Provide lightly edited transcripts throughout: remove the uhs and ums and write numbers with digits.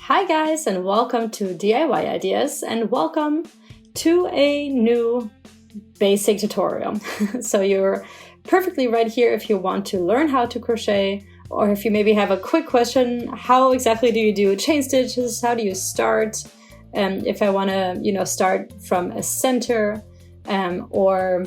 Hi guys, and welcome to DIY Ideas, and welcome to a new basic tutorial. So you're perfectly right here if you want to learn how to crochet, or if you maybe have a quick question, how exactly do you do chain stitches? How do you start? If I want to, start from a center, or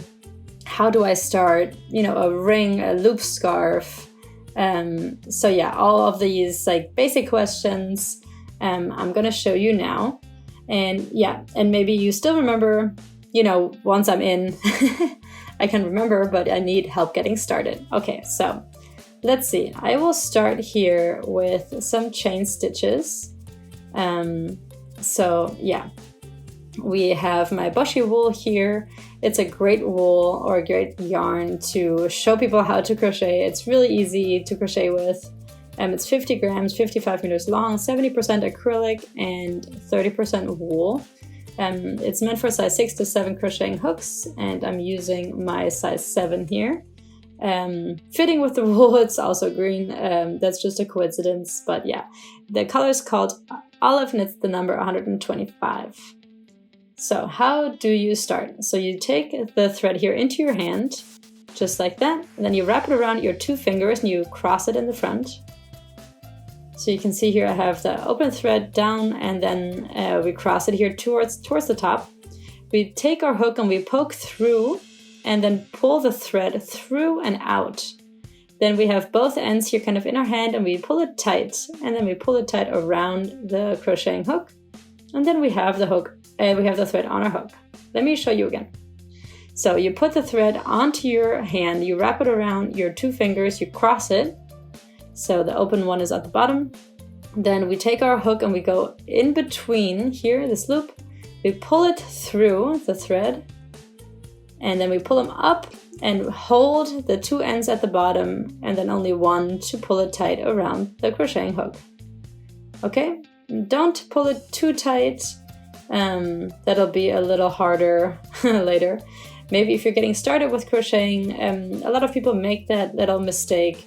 how do I start, a ring, a loop scarf? So yeah, all of these like basic questions I'm gonna show you now. And yeah, and maybe you still remember, once I'm in, I can remember, but I need help getting started. Okay, so let's see. I will start here with some chain stitches. So yeah, we have my bushy wool here. It's a great wool or a great yarn to show people how to crochet. It's really easy to crochet with. It's 50 grams, 55 meters long, 70% acrylic and 30% wool. It's meant for size 6 to 7 crocheting hooks, and I'm using my size 7 here. Fitting with the wool, it's also green. That's just a coincidence, but yeah. The color is called olive and it's the number 125. So how do you start? So you take the thread here into your hand, just like that, and then you wrap it around your 2 fingers and you cross it in the front. So you can see here I have the open thread down, and then we cross it here towards the top. We take our hook and we poke through and then pull the thread through and out. Then we have both ends here kind of in our hand and we pull it tight, and then we pull it tight around the crocheting hook. And then we have the hook, we have the thread on our hook. Let me show you again. So you put the thread onto your hand, you wrap it around your 2 fingers, you cross it. So the open one is at the bottom. Then we take our hook and we go in between here, this loop. We pull it through the thread, and then we pull them up and hold the 2 ends at the bottom, and then only one to pull it tight around the crocheting hook. Okay, don't pull it too tight. That'll be a little harder later. Maybe if you're getting started with crocheting, a lot of people make that little mistake.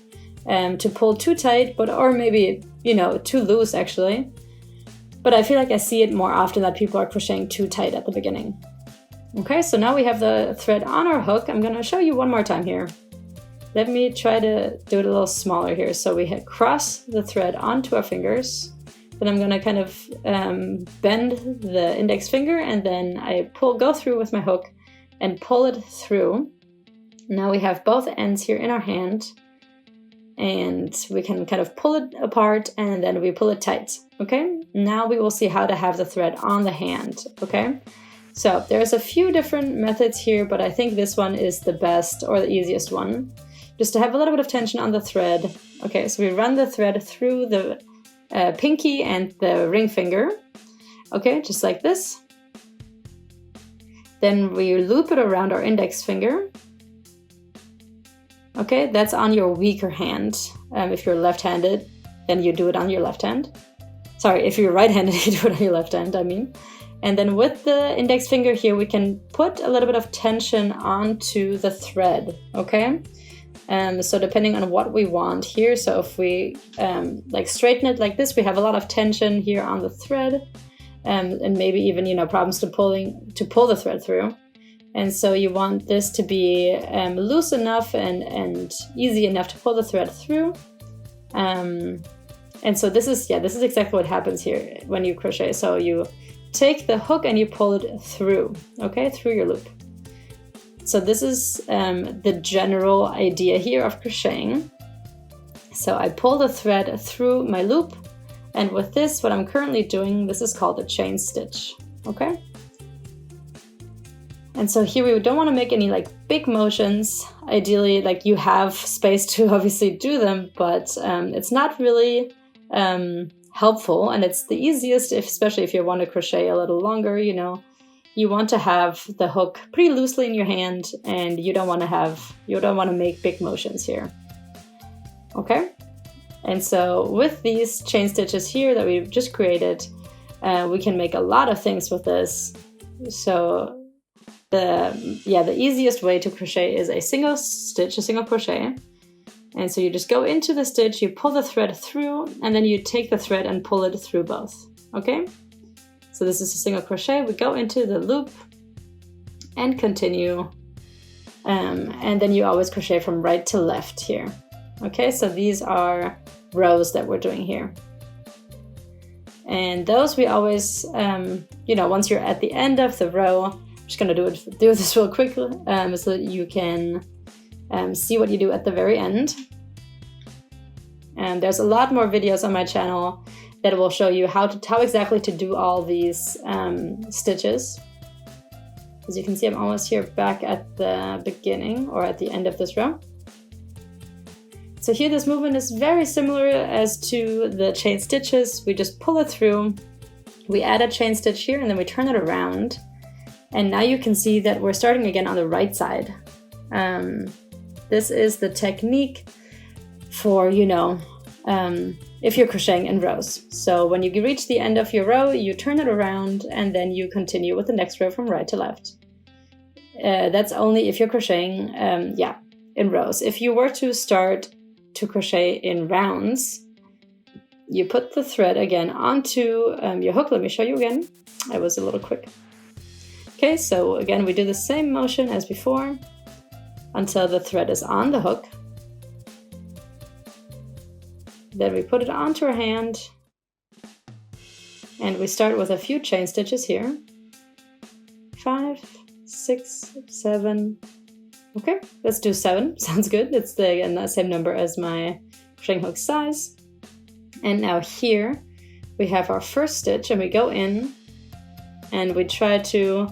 To pull too tight, or maybe, too loose actually. But I feel like I see it more often that people are crocheting too tight at the beginning. Okay, so now we have the thread on our hook. I'm going to show you one more time here. Let me try to do it a little smaller here. So we cross the thread onto our fingers. Then I'm going to kind of bend the index finger, and then I go through with my hook and pull it through. Now we have both ends here in our hand. And we can kind of pull it apart, and then we pull it tight, okay? Now we will see how to have the thread on the hand, okay? So there's a few different methods here, but I think this one is the best or the easiest one. Just to have a little bit of tension on the thread. Okay, so we run the thread through the pinky and the ring finger, okay, just like this. Then we loop it around our index finger. Okay, that's on your weaker hand. If you're left-handed, then you do it on your left hand. Sorry, if you're right-handed, you do it on your left hand, I mean. And then with the index finger here, we can put a little bit of tension onto the thread, okay? So depending on what we want here, so if we straighten it like this, we have a lot of tension here on the thread, and maybe even, problems to pull the thread through. And so you want this to be loose enough and easy enough to pull the thread through. And so this is exactly what happens here when you crochet. So you take the hook and you pull it through, okay, through your loop. So this is the general idea here of crocheting. So I pull the thread through my loop, and with this, what I'm currently doing, this is called a chain stitch, okay? And so here we don't want to make any big motions. Ideally, you have space to obviously do them, but it's not really helpful. And it's the easiest, especially if you want to crochet a little longer, you want to have the hook pretty loosely in your hand, and you don't want to make big motions here. Okay. And so with these chain stitches here that we've just created, we can make a lot of things with this. So the easiest way to crochet is a single crochet. And so you just go into the stitch, you pull the thread through, and then you take the thread and pull it through both, okay? So this is a single crochet, we go into the loop and continue, and then you always crochet from right to left here. Okay, so these are rows that we're doing here. And those we always, once you're at the end of the row, I'm just gonna do this real quickly so that you can see what you do at the very end. And there's a lot more videos on my channel that will show you how exactly to do all these stitches. As you can see, I'm almost here back at the beginning or at the end of this row. So here this movement is very similar as to the chain stitches. We just pull it through, we add a chain stitch here, and then we turn it around. And now you can see that we're starting again on the right side. This is the technique for, if you're crocheting in rows. So when you reach the end of your row, you turn it around and then you continue with the next row from right to left. That's only if you're crocheting, in rows. If you were to start to crochet in rounds, you put the thread again onto your hook. Let me show you again. I was a little quick. Okay, so again, we do the same motion as before until the thread is on the hook. Then we put it onto our hand and we start with a few chain stitches here. 5, 6, 7. Okay, let's do 7. Sounds good. It's the same number as my crocheting hook size. And now here we have our first stitch and we go in and we try to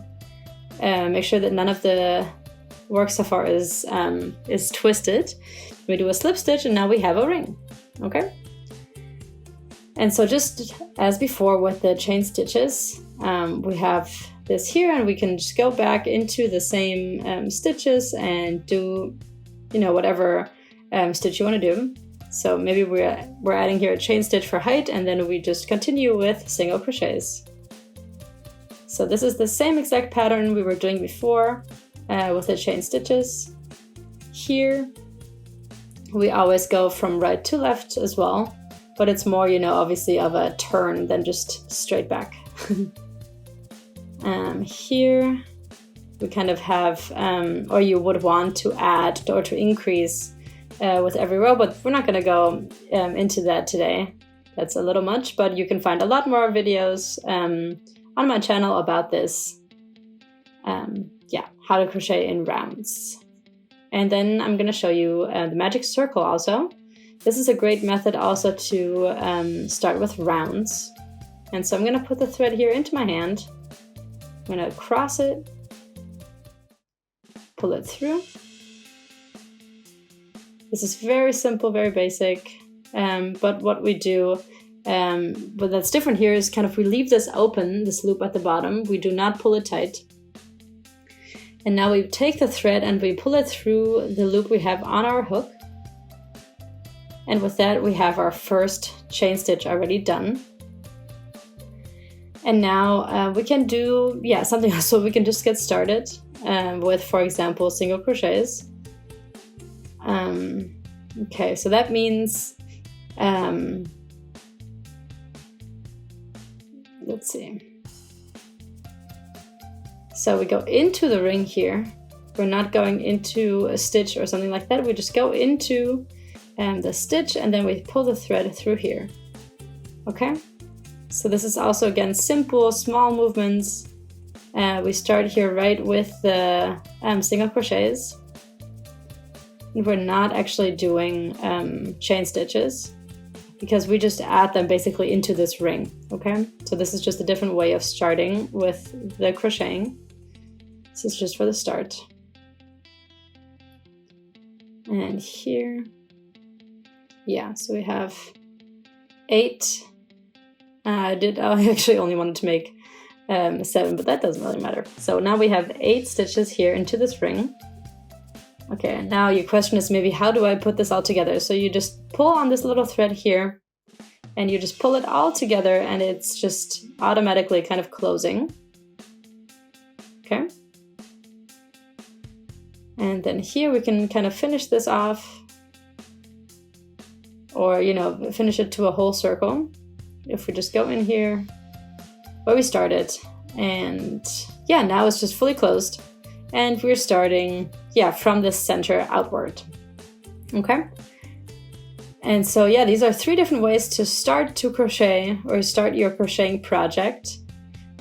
make sure that none of the work so far is twisted. We do a slip stitch and now we have a ring. Okay. And so just as before with the chain stitches, we have this here and we can just go back into the same stitches and do, whatever stitch you want to do. So maybe we're adding here a chain stitch for height and then we just continue with single crochets. So this is the same exact pattern we were doing before with the chain stitches. Here we always go from right to left as well, but it's more, obviously of a turn than just straight back. Here we kind of have, or you would want to add or to increase with every row, but we're not going to go into that today. That's a little much, but you can find a lot more videos on my channel about this. How to crochet in rounds. And then I'm going to show you the magic circle also. This is a great method also to start with rounds. And so I'm going to put the thread here into my hand. I'm going to cross it, pull it through. This is very simple, very basic. But what we do, but that's different here is kind of we leave this open, this loop at the bottom. We do not pull it tight. And now we take the thread and we pull it through the loop we have on our hook. And with that, we have our first chain stitch already done. And now we can do, something else. So we can just get started with, for example, single crochets. Okay, so that means, let's see. So we go into the ring here. We're not going into a stitch or something like that. We just go into the stitch and then we pull the thread through here. Okay? So this is also, again, simple, small movements. We start here right with the single crochets. And we're not actually doing chain stitches because we just add them basically into this ring. Okay? So this is just a different way of starting with the crocheting. This is just for the start. And here, so we have 8. I actually only wanted to make 7, but that doesn't really matter. So now we have 8 stitches here into this ring. Okay, and now your question is maybe how do I put this all together? So you just pull on this little thread here and you just pull it all together and it's just automatically kind of closing. Okay. And then here we can kind of finish this off or, you know, finish it to a whole circle. If we just go in here where we started, and yeah, now it's just fully closed, and we're starting, yeah, from the center outward. Okay. And so yeah, these are 3 different ways to start to crochet or start your crocheting project.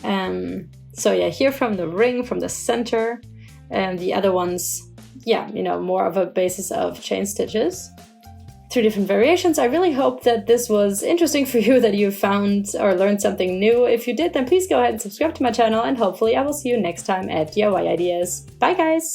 So yeah, here from the ring, from the center, and the other ones, yeah, you know, more of a basis of chain stitches. 3 different variations. I really hope that this was interesting for you, that you found or learned something new. If you did, then please go ahead and subscribe to my channel, and hopefully I will see you next time at DIY Ideas. Bye guys!